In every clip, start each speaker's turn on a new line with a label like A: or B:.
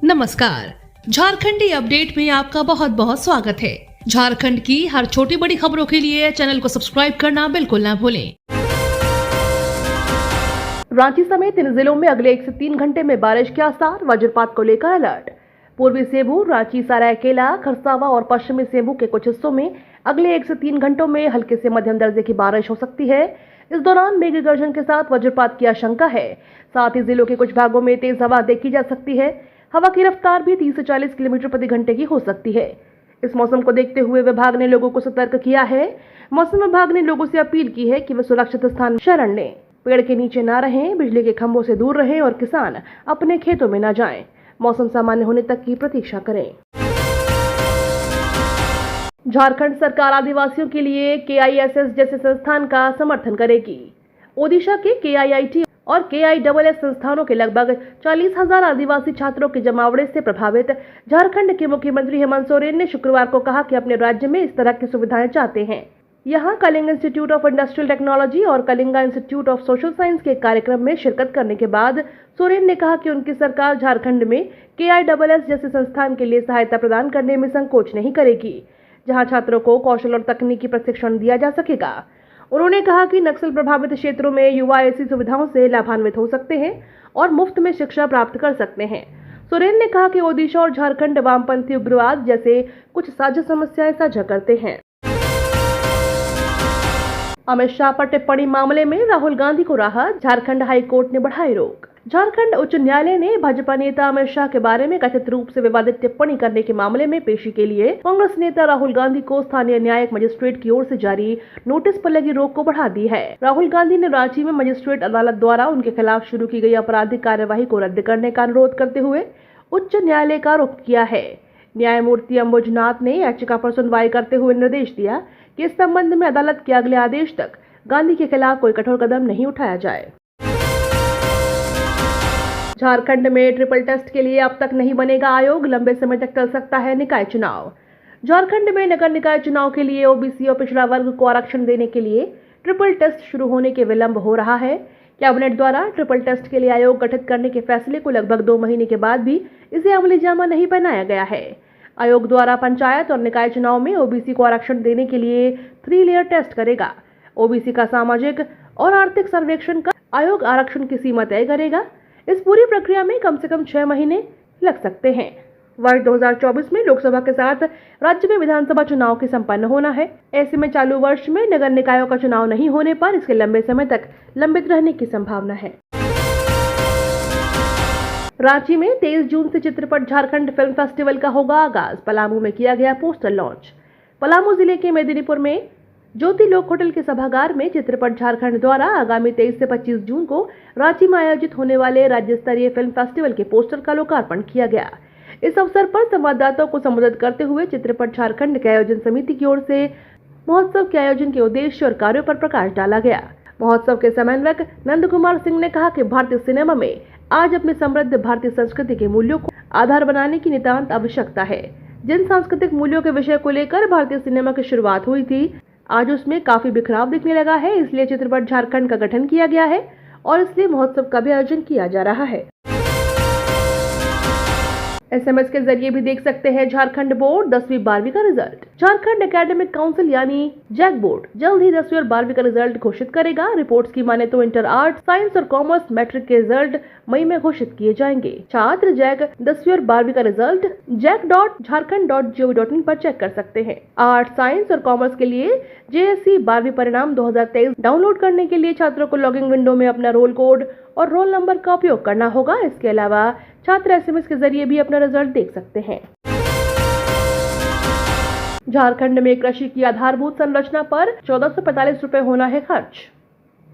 A: नमस्कार, झारखंडी अपडेट में आपका बहुत बहुत स्वागत है। झारखंड की हर छोटी बड़ी खबरों के लिए चैनल को सब्सक्राइब करना बिल्कुल ना भूलें। रांची समेत इन जिलों में अगले 1 से 3 घंटे में बारिश के आसार, वज्रपात को लेकर अलर्ट। पूर्वी सेबू, रांची, सरायकेला, खरसावा और पश्चिमी सेबू के कुछ हिस्सों में अगले 1 से 3 घंटों में हल्के से मध्यम दर्जे की बारिश हो सकती है। इस दौरान मेघ गर्जन के साथ वज्रपात की आशंका है। साथ ही जिलों के कुछ भागों में तेज हवा देखी जा सकती है। हवा की रफ्तार भी 30 से 40 किलोमीटर प्रति घंटे की हो सकती है। इस मौसम को देखते हुए विभाग ने लोगों को सतर्क किया है। मौसम विभाग ने लोगों से अपील की है कि वे सुरक्षित स्थान शरण लें, पेड़ के नीचे न रहें, बिजली के खंभों से दूर रहें और किसान अपने खेतों में न जाएं। मौसम सामान्य होने तक की प्रतीक्षा करें। झारखंड सरकार आदिवासियों के लिए KISS जैसे संस्थान का समर्थन करेगी। ओडिशा के KIIT और KISS संस्थानों के लगभग 40,000 आदिवासी छात्रों के जमावड़े से प्रभावित झारखंड के मुख्यमंत्री हेमंत सोरेन ने शुक्रवार को कहा कि अपने राज्य में इस तरह की सुविधाएं चाहते हैं। यहां Kalinga institute of industrial technology और Kalinga institute of social science के कार्यक्रम में शिरकत करने के बाद सोरेन ने कहा कि उनकी सरकार झारखंड में KISS जैसे संस्थान के लिए सहायता प्रदान करने में संकोच नहीं करेगी, जहां छात्रों को कौशल और तकनीकी प्रशिक्षण दिया जा सकेगा। उन्होंने कहा कि नक्सल प्रभावित क्षेत्रों में युवा ऐसी सुविधाओं से लाभान्वित हो सकते हैं और मुफ्त में शिक्षा प्राप्त कर सकते हैं। सोरेन ने कहा कि ओडिशा और झारखंड वामपंथी उग्रवाद जैसे कुछ साझा समस्याएं साझा करते हैं। अमित शाह पर टिप्पणी मामले में राहुल गांधी को राहत, झारखंड हाई कोर्ट ने बढ़ाई रोक। झारखंड उच्च न्यायालय ने भाजपा नेता अमित शाह के बारे में कथित रूप से विवादित टिप्पणी करने के मामले में पेशी के लिए कांग्रेस नेता राहुल गांधी को स्थानीय न्यायिक मजिस्ट्रेट की ओर से जारी नोटिस पर लगी रोक को बढ़ा दी है। राहुल गांधी ने रांची में मजिस्ट्रेट अदालत द्वारा उनके खिलाफ शुरू की गई आपराधिक कार्यवाही को रद्द करने का अनुरोध करते हुए उच्च न्यायालय का रुख किया है। न्यायमूर्ति अंबुजनाथ ने याचिका पर सुनवाई करते हुए निर्देश दिया कि इस संबंध में अदालत के अगले आदेश तक गांधी के खिलाफ कोई कठोर कदम नहीं उठाया जाए। झारखंड में ट्रिपल टेस्ट के लिए अब तक नहीं बनेगा आयोग, लंबे समय तक चल सकता है निकाय चुनाव। झारखंड में नगर निकाय चुनाव के लिए OBC और पिछड़ा वर्ग को आरक्षण देने के लिए ट्रिपल टेस्ट शुरू होने के विलंब हो रहा है। कैबिनेट द्वारा ट्रिपल टेस्ट के लिए आयोग गठित करने के फैसले को लगभग 2 महीने के बाद भी इसे अमलीजामा नहीं पहनाया गया है। आयोग द्वारा पंचायत और निकाय चुनाव में OBC को आरक्षण देने के लिए 3 लेयर टेस्ट करेगा। OBC का सामाजिक और आर्थिक सर्वेक्षण का आयोग आरक्षण की सीमा तय करेगा। इस पूरी प्रक्रिया में कम से कम 6 महीने लग सकते हैं। वर्ष 2024 में लोकसभा के साथ राज्य में विधानसभा चुनाव की संपन्न होना है। ऐसे में चालू वर्ष में नगर निकायों का चुनाव नहीं होने पर इसके लंबे समय तक लंबित रहने की संभावना है। रांची में 23 जून से चित्रपट झारखंड फिल्म फेस्टिवल का होगा आगाज। पलामू में किया गया पोस्टर लॉन्च। पलामू जिले के मेदिनीपुर में ज्योति लोक होटल के सभागार में चित्रपट झारखंड द्वारा आगामी 23 से 25 जून को रांची में आयोजित होने वाले राज्य स्तरीय फिल्म फेस्टिवल के पोस्टर का लोकार्पण किया गया। इस अवसर पर संवाददाताओं को संबोधित करते हुए चित्रपट झारखंड के आयोजन समिति की ओर से महोत्सव के आयोजन के उद्देश्य और कार्यों पर प्रकाश डाला गया। महोत्सव के समन्वयक नंद कुमार सिंह ने कहा कि भारतीय सिनेमा में आज अपनी समृद्ध भारतीय संस्कृति के मूल्यों को आधार बनाने की नितांत आवश्यकता है। जिन सांस्कृतिक मूल्यों के विषय को लेकर भारतीय सिनेमा की शुरुआत हुई थी, आज उसमें काफी बिखराव दिखने लगा है। इसलिए चित्रपट झारखंड का गठन किया गया है और इसलिए महोत्सव का भी आयोजन किया जा रहा है। SMS के जरिए भी देख सकते हैं झारखंड बोर्ड 10वीं 12वीं का रिजल्ट। झारखंड एकेडमिक काउंसिल यानी जैक बोर्ड जल्द ही 10वीं और 12वीं का रिजल्ट घोषित करेगा। रिपोर्ट्स की माने तो इंटर आर्ट, साइंस और कॉमर्स मैट्रिक के रिजल्ट मई में घोषित किए जाएंगे। छात्र जैक 10वीं और 12वीं का रिजल्ट jack.jharkhand.gov.in पर चेक कर सकते हैं। आर्ट, साइंस और कॉमर्स के लिए JSC 12वीं परिणाम 2023 डाउनलोड करने के लिए छात्रों को लॉगिंग विंडो में अपना रोल कोड और रोल नंबर का उपयोग करना होगा। इसके अलावा छात्र SMS के जरिए भी अपना रिजल्ट देख सकते हैं। झारखंड में कृषि की आधारभूत संरचना पर 1445 रुपए होना है खर्च।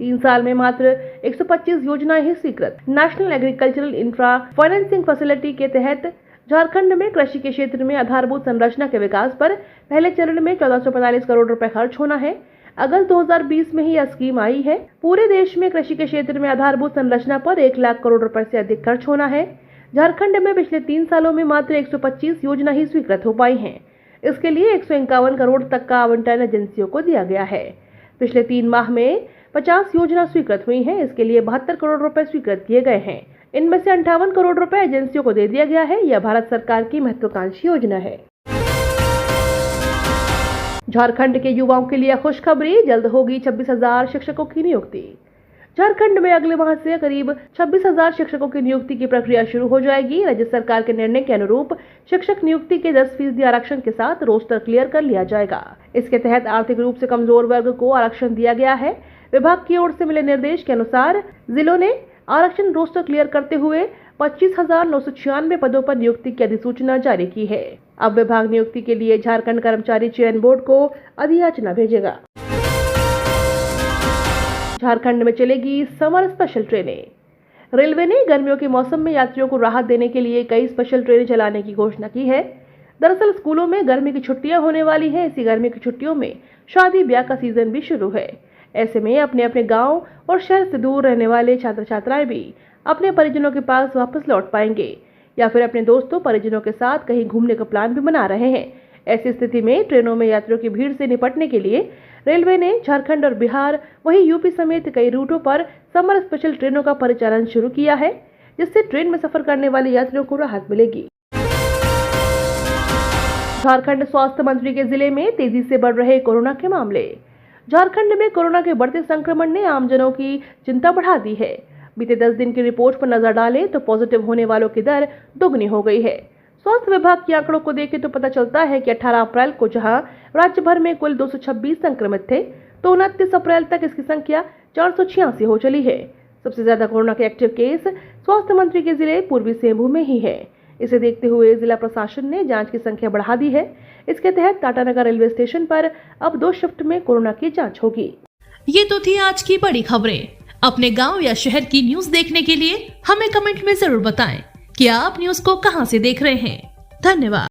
A: 3 साल में मात्र 125 योजनाएं ही स्वीकृत। National agricultural infra financing facility के तहत झारखंड में कृषि के क्षेत्र में आधारभूत संरचना के विकास पर पहले चरण में 1445 करोड़ रुपए खर्च होना है। अगस्त 2020 में ही यह स्कीम आई है। पूरे देश में कृषि के क्षेत्र में आधारभूत संरचना पर 1 लाख करोड़ रुपए से अधिक खर्च होना है। झारखंड में पिछले 3 सालों में मात्र 125 योजना ही स्वीकृत हो पाई हैं। इसके लिए 151 करोड़ तक का आवंटन एजेंसियों को दिया गया है। पिछले 3 माह में 50 योजना स्वीकृत हुई हैं। इसके लिए 72 करोड़ रुपए स्वीकृत किए गए हैं। इनमें से 58 करोड़ रुपए एजेंसियों को दे दिया गया है। यह भारत सरकार की महत्वाकांक्षी योजना है। झारखंड के युवाओं के लिए खुशखबरी, जल्द होगी 26,000 शिक्षकों की नियुक्ति। झारखंड में अगले माह से करीब 26,000 शिक्षकों की नियुक्ति की प्रक्रिया शुरू हो जाएगी। राज्य सरकार के निर्णय के अनुरूप शिक्षक नियुक्ति के 10% आरक्षण के साथ रोस्टर क्लियर कर लिया जाएगा। इसके तहत आर्थिक रूप से कमजोर वर्ग को आरक्षण दिया गया है। विभाग की ओर से मिले निर्देश के अनुसार जिलों ने आरक्षण रोस्टर क्लियर करते हुए 25,996 पदों पर नियुक्ति की अधिसूचना जारी की है। अब विभाग नियुक्ति के लिए झारखंड कर्मचारी चयन बोर्ड को अधियाचना भेजेगा। झारखंड में चलेगी समर स्पेशल ट्रेनें। रेलवे ने गर्मियों के मौसम में यात्रियों को राहत देने के लिए कई स्पेशल ट्रेनें चलाने की घोषणा की है। दरअसल स्कूलों में गर्मी की छुट्टियां होने वाली हैं। इसी गर्मी की छुट्टियों में शादी ब्याह का सीजन भी शुरू है। ऐसे में अपने अपने गांव और शहर से दूर रहने वाले छात्र छात्राएं भी अपने परिजनों के पास वापस लौट पाएंगे या फिर अपने दोस्तों परिजनों के साथ कहीं घूमने का प्लान भी बना रहे हैं। ऐसी स्थिति में ट्रेनों में यात्रियों की भीड़ से निपटने के लिए रेलवे ने झारखंड और बिहार वहीं यूपी समेत कई रूटों पर समर स्पेशल ट्रेनों का परिचालन शुरू किया है, जिससे ट्रेन में सफर करने वाले यात्रियों को राहत मिलेगी। झारखंड स्वास्थ्य मंत्री के जिले में तेजी से बढ़ रहे कोरोना के मामले। झारखंड में कोरोना के बढ़ते संक्रमण ने आमजनों की चिंता बढ़ा दी है। बीते 10 दिन की रिपोर्ट पर नजर डालें तो पॉजिटिव होने वालों की दर दोगुनी हो गई है। स्वास्थ्य विभाग के आंकड़ों को देखें तो पता चलता है कि 18 अप्रैल को जहां राज्य भर में कुल 226 संक्रमित थे, तो 29 अप्रैल तक इसकी संख्या 486 हो चली है। सबसे ज्यादा कोरोना के एक्टिव केस स्वास्थ्य मंत्री के जिले पूर्वी सिंहभूम में ही है। इसे देखते हुए जिला प्रशासन ने जांच की संख्या बढ़ा दी है। इसके तहत टाटानगर रेलवे स्टेशन पर अब 2 शिफ्ट में कोरोना की जाँच होगी।
B: ये तो थी आज की बड़ी खबरें। अपने गाँव या शहर की न्यूज देखने के लिए हमें कमेंट में जरूर बताएं कि आप न्यूज को कहां से देख रहे हैं। धन्यवाद।